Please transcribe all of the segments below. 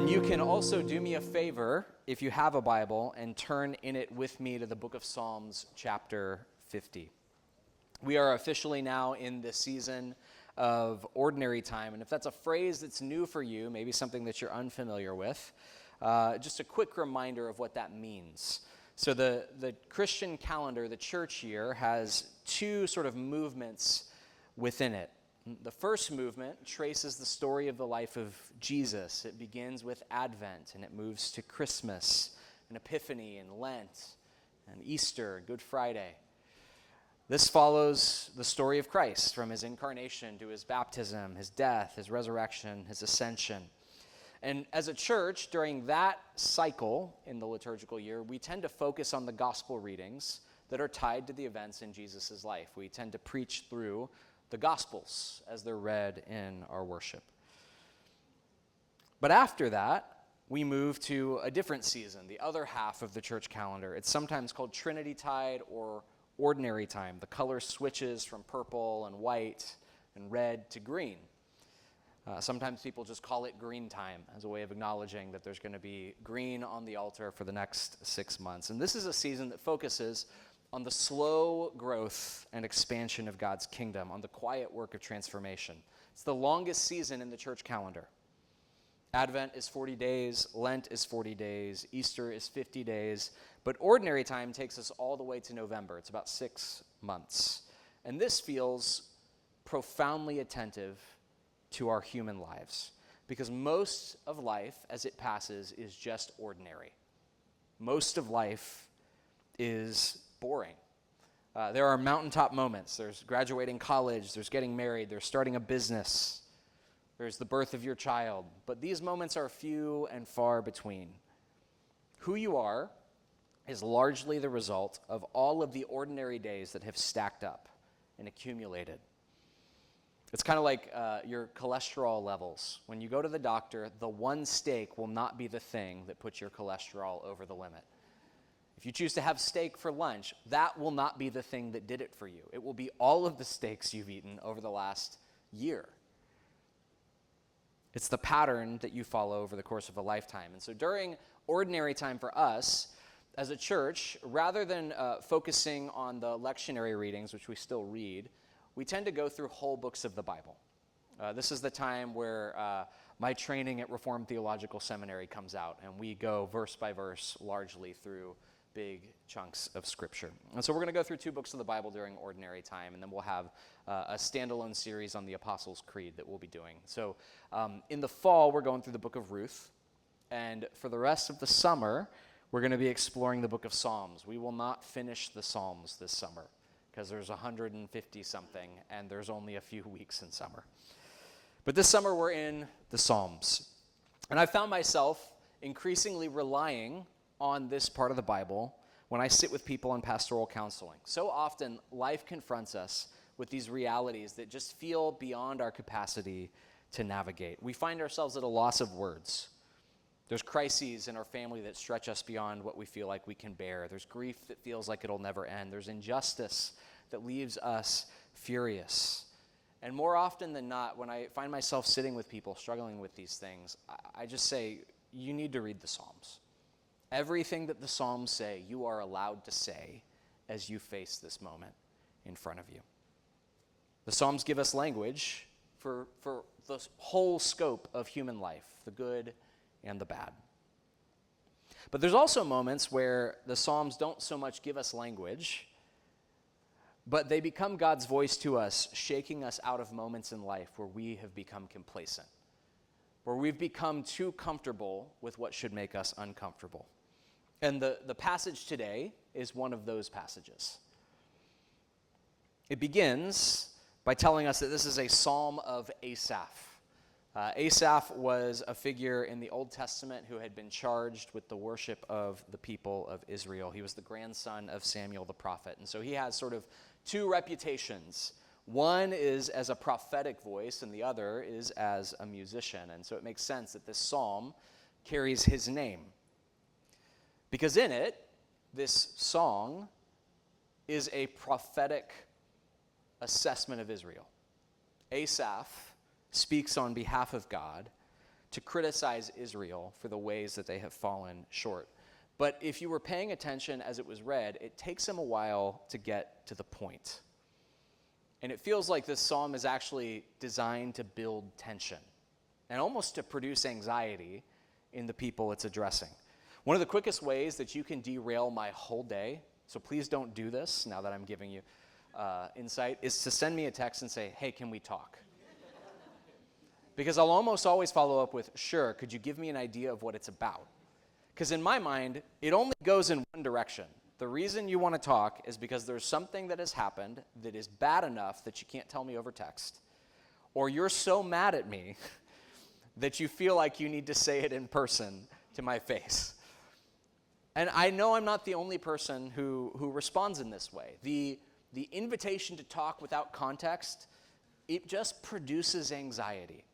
And you can also do me a favor, if you have a Bible, and turn in it with me to the book of Psalms, chapter 50. We are officially now in the season of ordinary time, and if that's a phrase that's new for you, maybe something that you're unfamiliar with, just a quick reminder of what that means. So the Christian calendar, the church year, has two sort of movements within it. The first movement traces the story of the life of Jesus. It begins with Advent, and it moves to Christmas, and Epiphany, and Lent, and Easter, Good Friday. This follows the story of Christ from his incarnation to his baptism, his death, his resurrection, his ascension. And as a church, during that cycle in the liturgical year, we tend to focus on the gospel readings that are tied to the events in Jesus' life. We tend to preach through the Gospels as they're read in our worship. But after that, we move to a different season, the other half of the church calendar. It's sometimes called Trinity Tide or Ordinary Time. The color switches from purple and white and red to green. Sometimes people just call it green time as a way of acknowledging that there's going to be green on the altar for the next 6 months. And this is a season that focuses on the slow growth and expansion of God's kingdom, on the quiet work of transformation. It's the longest season in the church calendar. Advent is 40 days, Lent is 40 days, Easter is 50 days, but ordinary time takes us all the way to November. It's about 6 months. And this feels profoundly attentive to our human lives, because most of life as it passes is just ordinary. Most of life is boring. There are mountaintop moments. There's graduating college, there's getting married, there's starting a business, there's the birth of your child. But these moments are few and far between. Who you are is largely the result of all of the ordinary days that have stacked up and accumulated. It's kind of like your cholesterol levels. When you go to the doctor, the one steak will not be the thing that puts your cholesterol over the limit. If you choose to have steak for lunch, that will not be the thing that did it for you. It will be all of the steaks you've eaten over the last year. It's the pattern that you follow over the course of a lifetime. And so during ordinary time for us, as a church, rather than focusing on the lectionary readings, which we still read, we tend to go through whole books of the Bible. This is the time where my training at Reformed Theological Seminary comes out, and we go verse by verse largely through big chunks of Scripture. And so we're going to go through 2 books of the Bible during ordinary time, and then we'll have a standalone series on the Apostles' Creed that we'll be doing. So in the fall, we're going through the book of Ruth, and for the rest of the summer, we're going to be exploring the book of Psalms. We will not finish the Psalms this summer, because there's 150-something, and there's only a few weeks in summer. But this summer, we're in the Psalms. And I found myself increasingly relying on this part of the Bible when I sit with people in pastoral counseling. So often, life confronts us with these realities that just feel beyond our capacity to navigate. We find ourselves at a loss of words. There's crises in our family that stretch us beyond what we feel like we can bear. There's grief that feels like it'll never end. There's injustice that leaves us furious. And more often than not, when I find myself sitting with people struggling with these things, I just say, you need to read the Psalms. Everything that the Psalms say, you are allowed to say as you face this moment in front of you. The Psalms give us language for the whole scope of human life, the good and the bad. But there's also moments where the Psalms don't so much give us language, but they become God's voice to us, shaking us out of moments in life where we have become complacent, where we've become too comfortable with what should make us uncomfortable. And the passage today is one of those passages. It begins by telling us that this is a psalm of Asaph. Asaph was a figure in the Old Testament who had been charged with the worship of the people of Israel. He was the grandson of Samuel the prophet. And so he has sort of 2 reputations. One is as a prophetic voice, and the other is as a musician. And so it makes sense that this psalm carries his name. Because in it, this song is a prophetic assessment of Israel. Asaph speaks on behalf of God to criticize Israel for the ways that they have fallen short. But if you were paying attention as it was read, it takes him a while to get to the point. And it feels like this psalm is actually designed to build tension and almost to produce anxiety in the people it's addressing. One of the quickest ways that you can derail my whole day, so please don't do this now that I'm giving you insight, is to send me a text and say, hey, can we talk? Because I'll almost always follow up with, sure, could you give me an idea of what it's about? Because in my mind, it only goes in one direction. The reason you want to talk is because there's something that has happened that is bad enough that you can't tell me over text, or you're so mad at me that you feel like you need to say it in person to my face. And I know I'm not the only person who responds in this way. The invitation to talk without context, it just produces anxiety.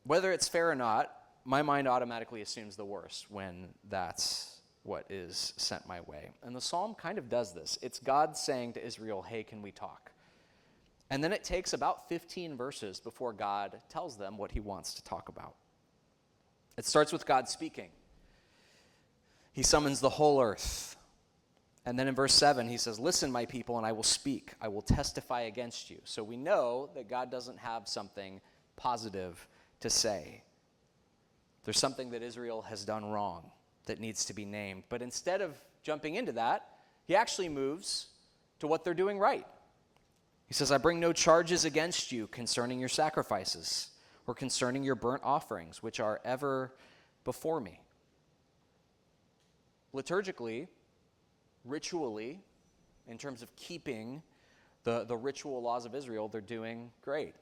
Whether it's fair or not, my mind automatically assumes the worst when that's what is sent my way. And the psalm kind of does this. It's God saying to Israel, hey, can we talk? And then it takes about 15 verses before God tells them what he wants to talk about. It starts with God speaking. He summons the whole earth. And then in verse 7, he says, listen, my people, and I will speak. I will testify against you. So we know that God doesn't have something positive to say. There's something that Israel has done wrong that needs to be named. But instead of jumping into that, he actually moves to what they're doing right. He says, I bring no charges against you concerning your sacrifices or concerning your burnt offerings, which are ever before me. Liturgically, ritually, in terms of keeping the ritual laws of Israel, they're doing great.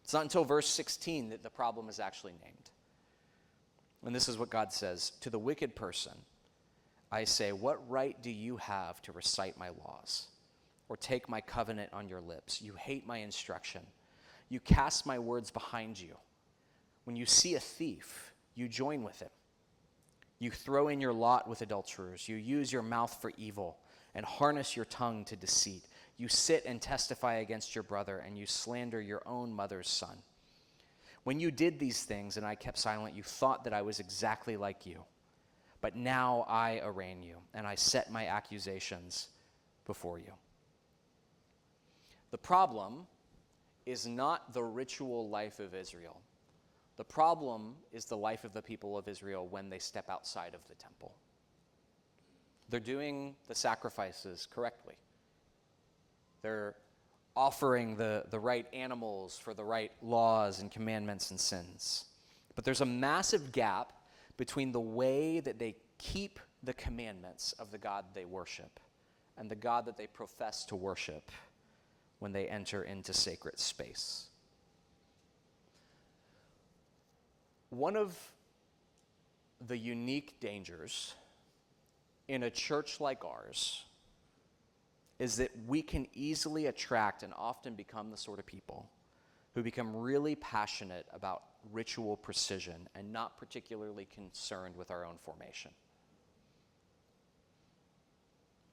It's not until verse 16 that the problem is actually named. And this is what God says, to the wicked person, I say, what right do you have to recite my laws or take my covenant on your lips? You hate my instruction. You cast my words behind you. When you see a thief, you join with him. You throw in your lot with adulterers. You use your mouth for evil and harness your tongue to deceit. You sit and testify against your brother, and you slander your own mother's son. When you did these things and I kept silent, you thought that I was exactly like you. But now I arraign you, and I set my accusations before you. The problem is not the ritual life of Israel. The problem is the life of the people of Israel when they step outside of the temple. They're doing the sacrifices correctly. They're offering the right animals for the right laws and commandments and sins. But there's a massive gap between the way that they keep the commandments of the God they worship and the God that they profess to worship when they enter into sacred space. One of the unique dangers in a church like ours is that we can easily attract and often become the sort of people who become really passionate about ritual precision and not particularly concerned with our own formation.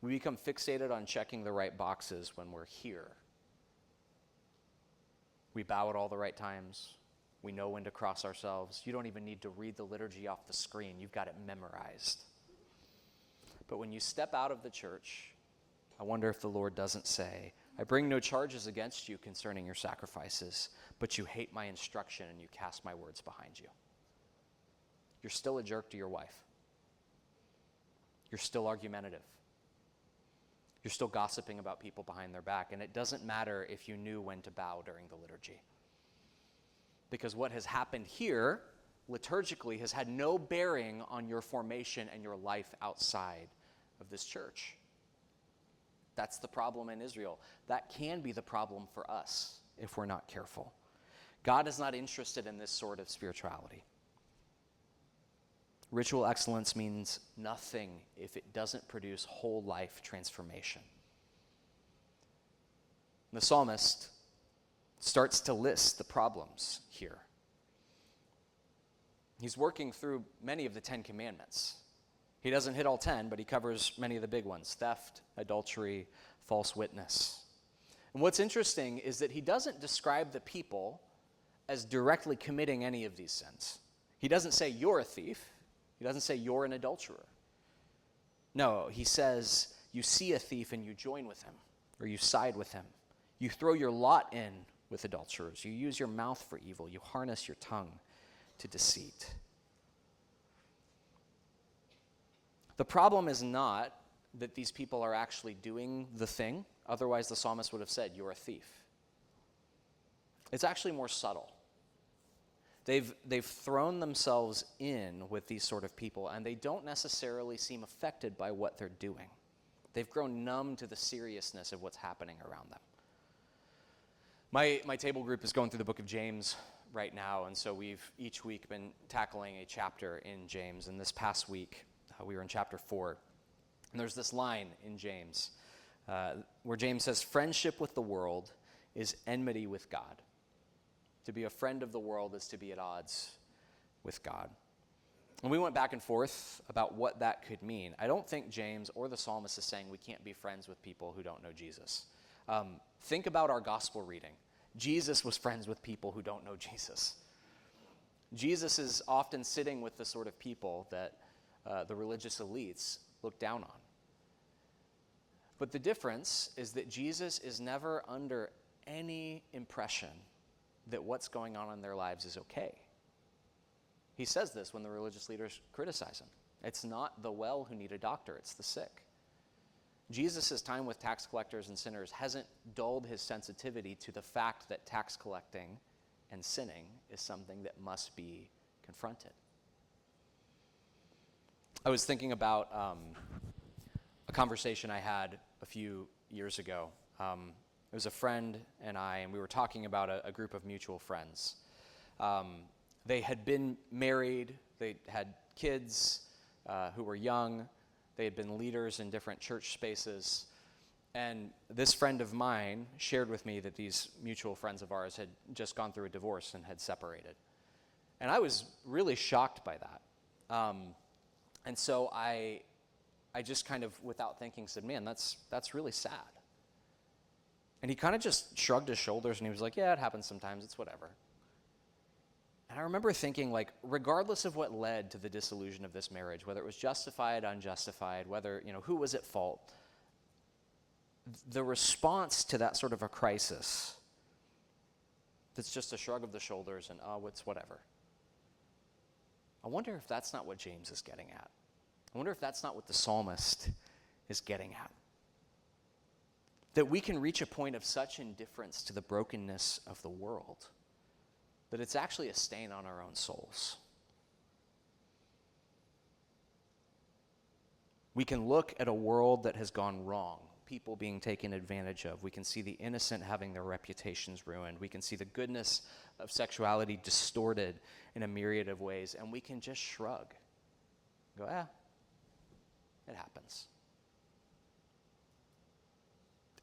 We become fixated on checking the right boxes when we're here. We bow at all the right times. We know when to cross ourselves. You don't even need to read the liturgy off the screen. You've got it memorized. But when you step out of the church, I wonder if the Lord doesn't say, I bring no charges against you concerning your sacrifices, but you hate my instruction and you cast my words behind you. You're still a jerk to your wife. You're still argumentative. You're still gossiping about people behind their back, and it doesn't matter if you knew when to bow during the liturgy. Because what has happened here, liturgically, has had no bearing on your formation and your life outside of this church. That's the problem in Israel. That can be the problem for us if we're not careful. God is not interested in this sort of spirituality. Ritual excellence means nothing if it doesn't produce whole life transformation. The psalmist starts to list the problems here. He's working through many of the 10 commandments. He doesn't hit all 10, but he covers many of the big ones: theft, adultery, false witness. And what's interesting is that he doesn't describe the people as directly committing any of these sins. He doesn't say you're a thief. He doesn't say you're an adulterer. No, he says you see a thief and you join with him, or you side with him. You throw your lot in with adulterers. You use your mouth for evil. You harness your tongue to deceit. The problem is not that these people are actually doing the thing. Otherwise, the psalmist would have said, you're a thief. It's actually more subtle. They've thrown themselves in with these sort of people, and they don't necessarily seem affected by what they're doing. They've grown numb to the seriousness of what's happening around them. My table group is going through the book of James right now, and so we've each week been tackling a chapter in James. And this past week, we were in chapter 4. And there's this line in James where James says, friendship with the world is enmity with God. To be a friend of the world is to be at odds with God. And we went back and forth about what that could mean. I don't think James or the psalmist is saying we can't be friends with people who don't know Jesus. Think about our gospel reading. Jesus was friends with people who don't know Jesus. Jesus is often sitting with the sort of people that the religious elites look down on. But the difference is that Jesus is never under any impression that what's going on in their lives is okay. He says this when the religious leaders criticize him. It's not the well who need a doctor, it's the sick. Jesus' time with tax collectors and sinners hasn't dulled his sensitivity to the fact that tax collecting and sinning is something that must be confronted. I was thinking about a conversation I had a few years ago. It was a friend and I, and we were talking about a group of mutual friends. They had been married, they had kids who were young, they had been leaders in different church spaces, and this friend of mine shared with me that these mutual friends of ours had just gone through a divorce and had separated. And I was really shocked by that. And so I just kind of, without thinking, said, man, that's really sad. And he kind of just shrugged his shoulders and he was like, yeah, it happens sometimes, it's whatever. And I remember thinking, like, regardless of what led to the dissolution of this marriage, whether it was justified, unjustified, whether, who was at fault, the response to that sort of a crisis that's just a shrug of the shoulders and, oh, it's whatever. I wonder if that's not what James is getting at. I wonder if that's not what the psalmist is getting at. That we can reach a point of such indifference to the brokenness of the world that it's actually a stain on our own souls. We can look at a world that has gone wrong, people being taken advantage of. We can see the innocent having their reputations ruined. We can see the goodness of sexuality distorted in a myriad of ways, and we can just shrug. Go, it happens.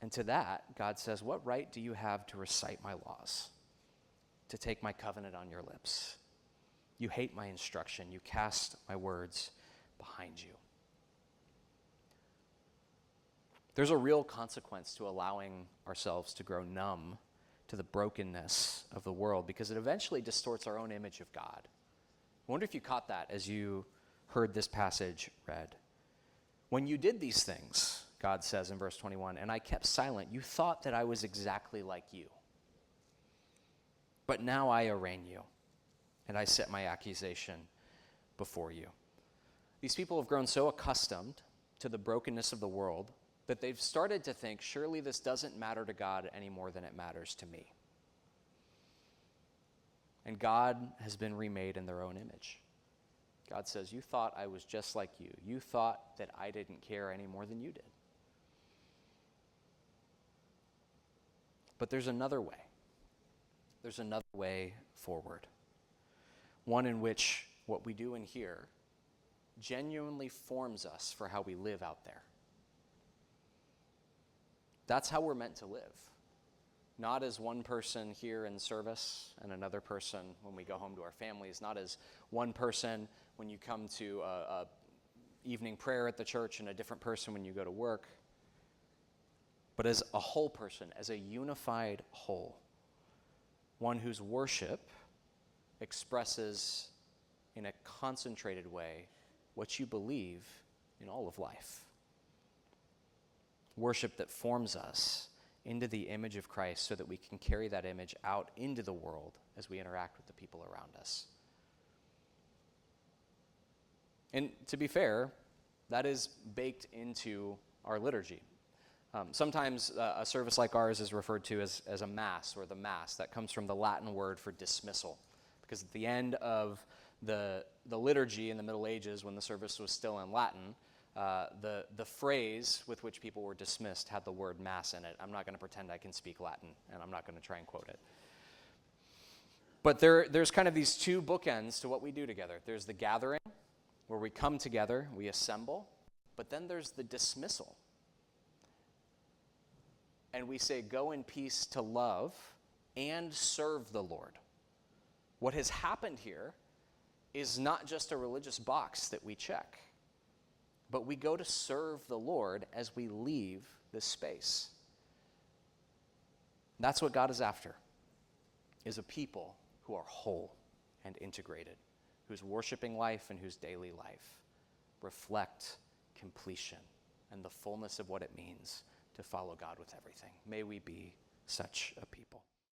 And to that, God says, what right do you have to recite my laws, to take my covenant on your lips? You hate my instruction. You cast my words behind you. There's a real consequence to allowing ourselves to grow numb to the brokenness of the world because it eventually distorts our own image of God. I wonder if you caught that as you heard this passage read. When you did these things, God says in verse 21, and I kept silent, you thought that I was exactly like you. But now I arraign you, and I set my accusation before you. These people have grown so accustomed to the brokenness of the world that they've started to think, surely this doesn't matter to God any more than it matters to me. And God has been remade in their own image. God says, you thought I was just like you. You thought that I didn't care any more than you did. But there's another way. There's another way forward. One in which what we do in here genuinely forms us for how we live out there. That's how we're meant to live. Not as one person here in service and another person when we go home to our families. Not as one person when you come to a evening prayer at the church and a different person when you go to work. But as a whole person, as a unified whole. one whose worship expresses in a concentrated way what you believe in all of life. Worship that forms us into the image of Christ so that we can carry that image out into the world as we interact with the people around us. And to be fair, that is baked into our liturgy. Sometimes a service like ours is referred to as a mass, or the mass. That comes from the Latin word for dismissal, because at the end of the liturgy in the Middle Ages, when the service was still in Latin, the phrase with which people were dismissed had the word mass in it. I'm not going to pretend I can speak Latin, and I'm not going to try and quote it. But there's kind of these two bookends to what we do together. There's the gathering, where we come together, we assemble, but then there's the dismissal. And we say, go in peace to love and serve the Lord. What has happened here is not just a religious box that we check, but we go to serve the Lord as we leave this space. That's what God is after, is a people who are whole and integrated, whose worshiping life and whose daily life reflect completion and the fullness of what it means to follow God with everything. May we be such a people.